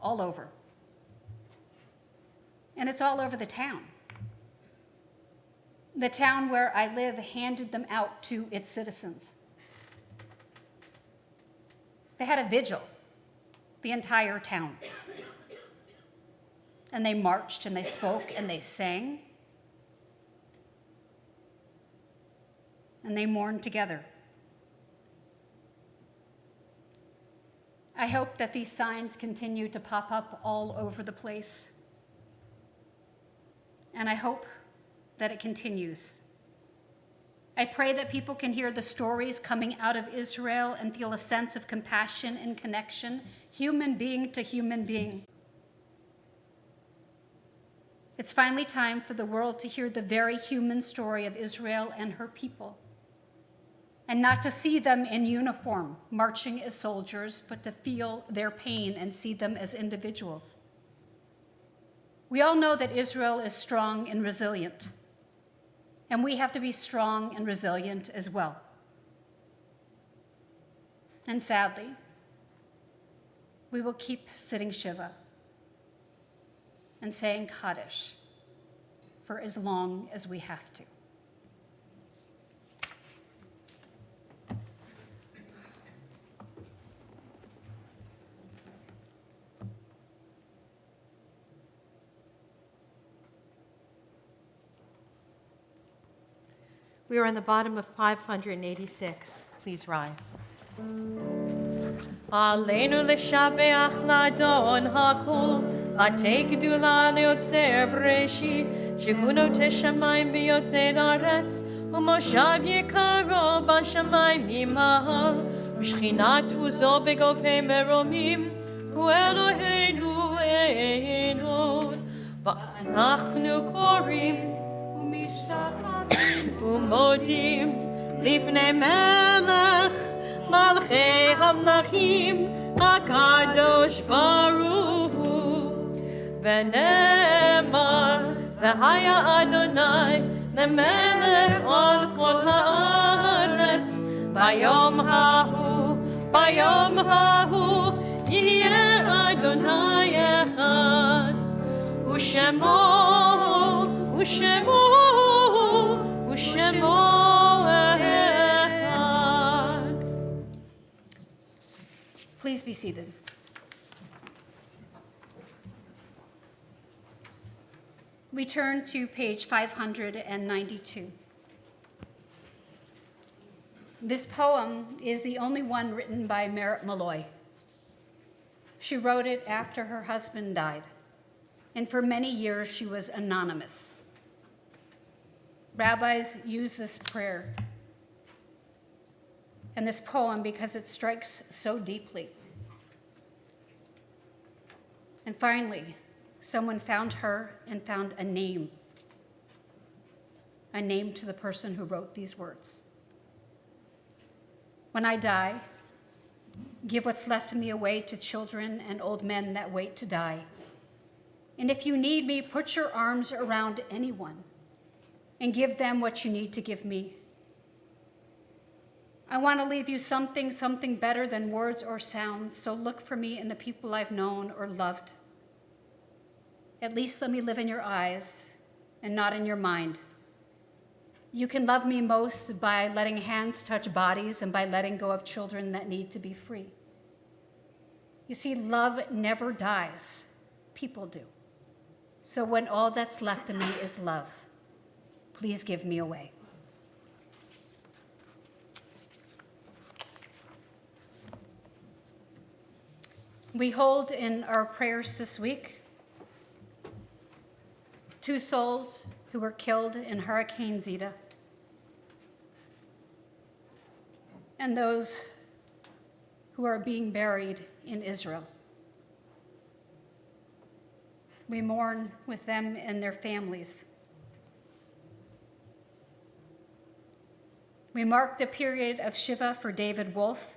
all over. And it's all over the town. The town where I live handed them out to its citizens. They had a vigil, the entire town. And they marched and they spoke and they sang. And they mourned together. I hope that these signs continue to pop up all over the place. And I hope that it continues. I pray that people can hear the stories coming out of Israel and feel a sense of compassion and connection, human being to human being. It's finally time for the world to hear the very human story of Israel and her people, and not to see them in uniform, marching as soldiers, but to feel their pain and see them as individuals. We all know that Israel is strong and resilient, and we have to be strong and resilient as well. And sadly, we will keep sitting Shiva and saying Kaddish for as long as we have to. We are on the bottom of 586. Please rise. Aleinu l'shabeach l'adon hakol, atei gdula leotzer breshi, shehu noteh shamayim v'yotzer aretz, u'moshav yikaro b'shamayim yimahal, u'shchinat uzo begovhei meromim, hu Eloheinu Einod, v'anachnu korim, ומודים לפני מלך מלכי המלכים הקדוש ברוך הוא ונאמר והיה אדוני למלך על כל הארץ ביום ההוא יהיה אדוני אחד ושמו Please be seated. We turn to page 592. This poem is the only one written by Merit Malloy. She wrote it after her husband died, and for many years she was anonymous. Rabbis use this prayer and this poem because it strikes so deeply. And finally, someone found her and found a name to the person who wrote these words. When I die, give what's left of me away to children and old men that wait to die. And if you need me, put your arms around anyone and give them what you need to give me. I want to leave you something better than words or sounds, so look for me in the people I've known or loved. At least let me live in your eyes and not in your mind. You can love me most by letting hands touch bodies and by letting go of children that need to be free. You see, love never dies. People do. So when all that's left of me is love, please give me away. We hold in our prayers this week 2 souls who were killed in Hurricane Zeta, and those who are being buried in Israel. We mourn with them and their families. We mark the period of Shiva for David Wolf,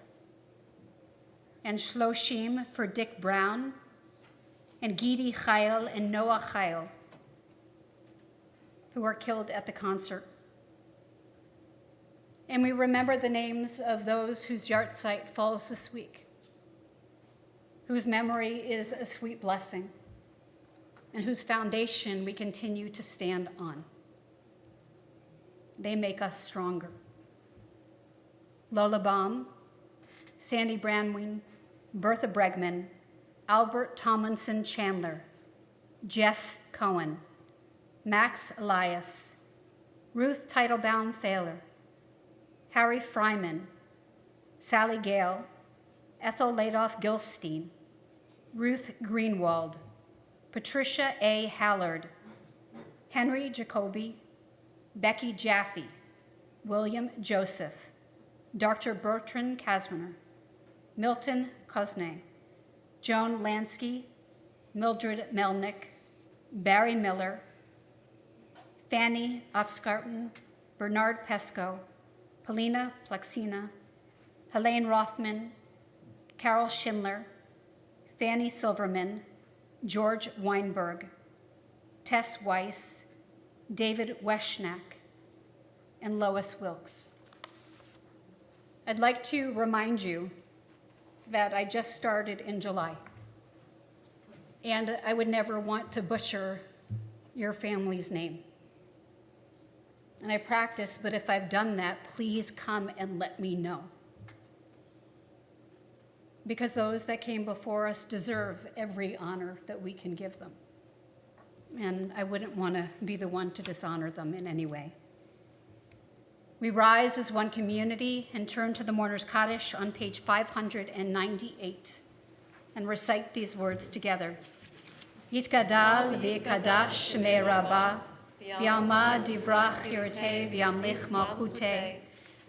and Shloshim for Dick Brown, and Gidi Chayil and Noah Chayil, who were killed at the concert. And we remember the names of those whose yahrzeit falls this week, whose memory is a sweet blessing, and whose foundation we continue to stand on. They make us stronger. Lola Baum, Sandy Brandwin, Bertha Bregman, Albert Tomlinson Chandler, Jess Cohen, Max Elias, Ruth Teitelbaum Thaler, Harry Fryman, Sally Gale, Ethel Ladoff Gilstein, Ruth Greenwald, Patricia A. Hallard, Henry Jacoby, Becky Jaffe, William Joseph, Dr. Bertrand Kaswiner, Milton Kosnay, Joan Lansky, Mildred Melnick, Barry Miller, Fanny Opskarten, Bernard Pesco, Polina Plexina, Helene Rothman, Carol Schindler, Fanny Silverman, George Weinberg, Tess Weiss, David Weschnack, and Lois Wilkes. I'd like to remind you that I just started in July, and I would never want to butcher your family's name. And I practice, but if I've done that, please come and let me know. Because those that came before us deserve every honor that we can give them. And I wouldn't want to be the one to dishonor them in any way. We rise as one community and turn to the Mourner's Kaddish on page 598 and recite these words together. Yitgadal v'yikadash shmei Rabbah, v'yamad divrach yirteh v'yamlich malchuteh,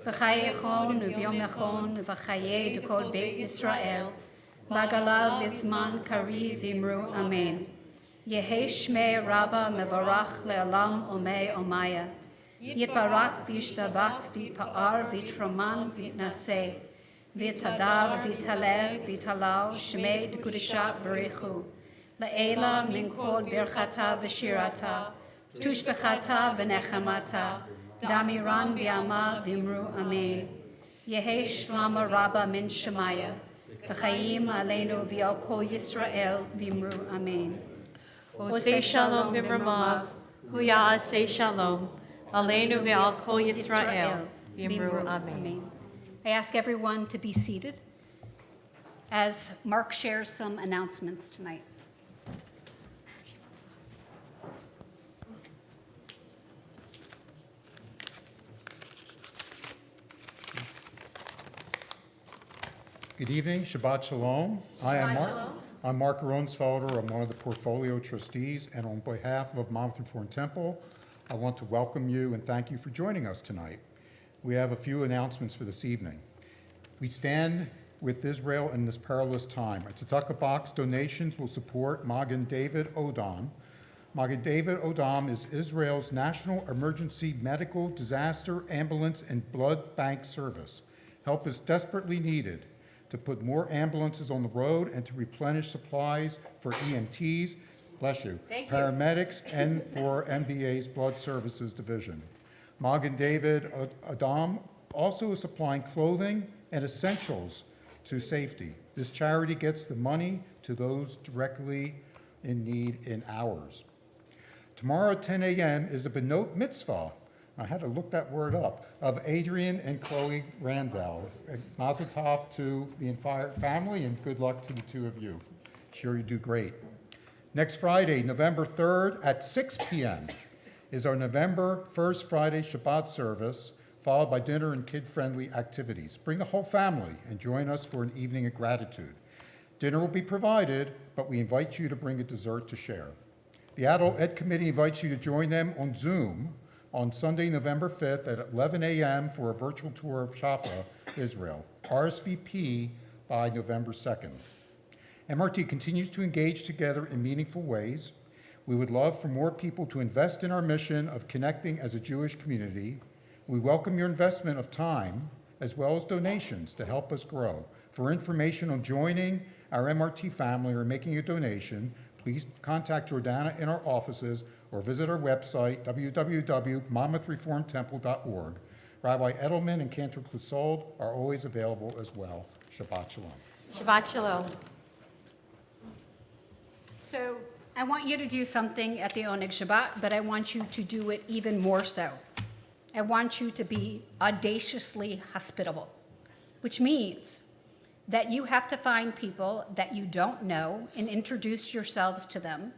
v'chayechon v'yomechon v'chayeh d'kol beit Yisrael, bagalav v'zman kariv v'imru amen. Yehei shmei Rabbah mevarach le'olam omei omaya. Yitbarak v'yishtabach v'yitpa'ar v'yitraman v'yitnaseh, v'yitadar v'yitalel v'yitalau shmei d'kudisha b'richu, la'ela min kol birchata v'shirata, tushbechata v'nechamata, damiran v'yama v'imru amen. Yehei shlama Rabbah min shemaya, v'chayim aleinu v'yal kol Yisrael v'imru amen. Osei shalom b'mramav, hu ya'aseh shalom, aleinu ve'al kol Yisrael, v'imru amen. I ask everyone to be seated as Mark shares some announcements tonight. Good evening, Shabbat Shalom. I'm Mark Ronsfelder. I'm one of the portfolio trustees, and on behalf of Monmouth Reformed Temple, I want to welcome you and thank you for joining us tonight. We have a few announcements for this evening. We stand with Israel in this perilous time. At Tzedakah Box, donations will support Magen David Odom. Magen David Odom is Israel's national emergency medical, disaster, ambulance, and blood bank service. Help is desperately needed to put more ambulances on the road and to replenish supplies for EMTs, bless you, paramedics, and for MBA's Blood Services Division. Magen David Odom also is supplying clothing and essentials to safety. This charity gets the money to those directly in need in hours. Tomorrow at 10 a.m. is a Benot Mitzvah. I had to look that word up, of Adrian and Chloe Randall. Mazel tov to the entire family, and good luck to the two of you. Sure you do great. Next Friday, November 3rd at 6 p.m. is our November 1st Friday Shabbat service, followed by dinner and kid-friendly activities. Bring the whole family and join us for an evening of gratitude. Dinner will be provided, but we invite you to bring a dessert to share. The Adult Ed Committee invites you to join them on Zoom on Sunday, November 5th at 11 a.m. for a virtual tour of Jaffa, Israel. RSVP by November 2nd. MRT continues to engage together in meaningful ways. We would love for more people to invest in our mission of connecting as a Jewish community. We welcome your investment of time as well as donations to help us grow. For information on joining our MRT family or making a donation, please contact Jordana in our offices or visit our website, www.monmouthreformedtemple.org. Rabbi Edelman and Cantor Clissold are always available as well. Shabbat Shalom. Shabbat Shalom. So I want you to do something at the Oneg Shabbat, but I want you to do it even more so. I want you to be audaciously hospitable, which means that you have to find people that you don't know and introduce yourselves to them.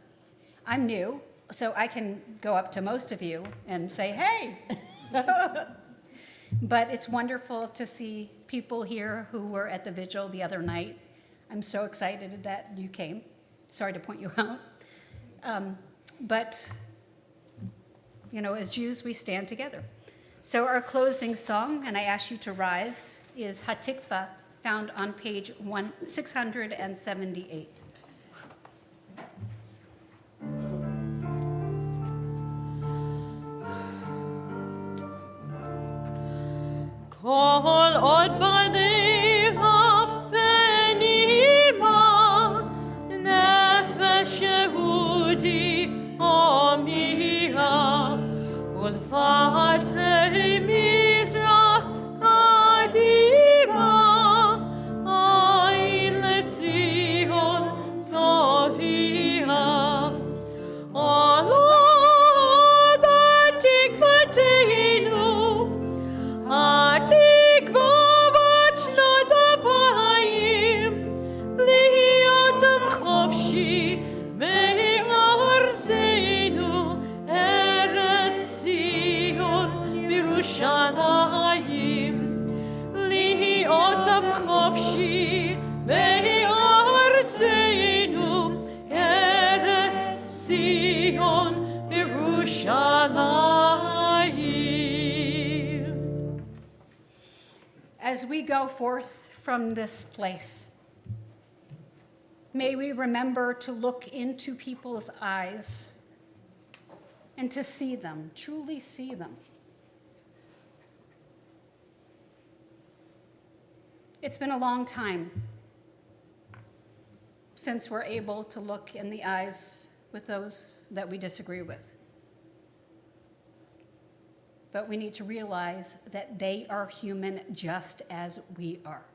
I'm new, so I can go up to most of you and say, hey. But it's wonderful to see people here who were at the vigil the other night. I'm so excited that you came. Sorry to point you out. But, you know, as Jews, we stand together. So our closing song, and I ask you to rise, is Hatikva, found on page 678. Kol od b'levav benima, nefesh Yehudi omira, ulfatei mizrach kadima, ayin letzion zovia. Olod atikvateinu, התקווה בת שנות אפיים, להיות עם חופשי בארצנו, ארץ ציון בירושלים. להיות עם חופשי בארצנו, ארץ ציון בירושלים. As we go forth from this place, may we remember to look into people's eyes and to see them, truly see them. It's been a long time since we're able to look in the eyes with those that we disagree with. But we need to realize that they are human just as we are.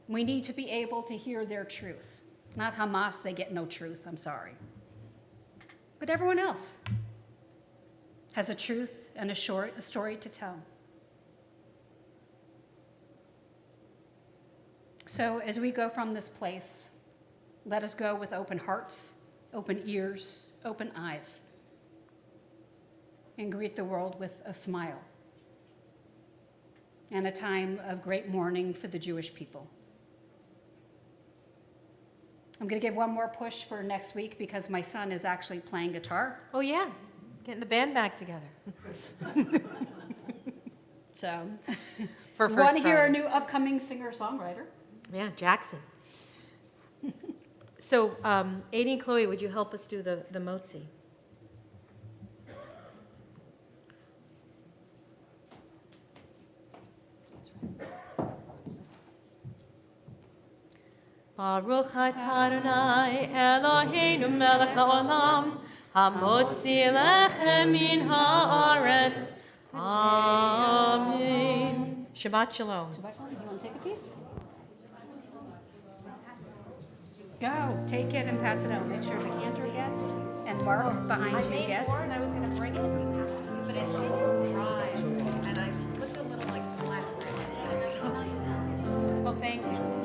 We need to be able to hear their truth. Not Hamas, they get no truth, I'm sorry. But everyone else has a truth and a story to tell. So as we go from this place, let us go with open hearts, open ears, open eyes, and greet the world with a smile and a time of great mourning for the Jewish people. I'm going to give one more push for next week because my son is actually playing guitar. Oh, yeah. Getting the band back together. So, For you want to First hear a Friday. new upcoming singer-songwriter? Yeah, Jackson. So, Adi and Chloe, would you help us do the motzi? Baruch atah Adonai Eloheinu melech haolam, hamotzi lechem min haaretz. Amen. Shabbat shalom. You want to take a piece? Go, take it and pass it out. Make sure the Cantor gets, and Mark behind you gets. I was gonna bring it, but it didn't dry, and I put a little like flat bread in it. So, well, thank you.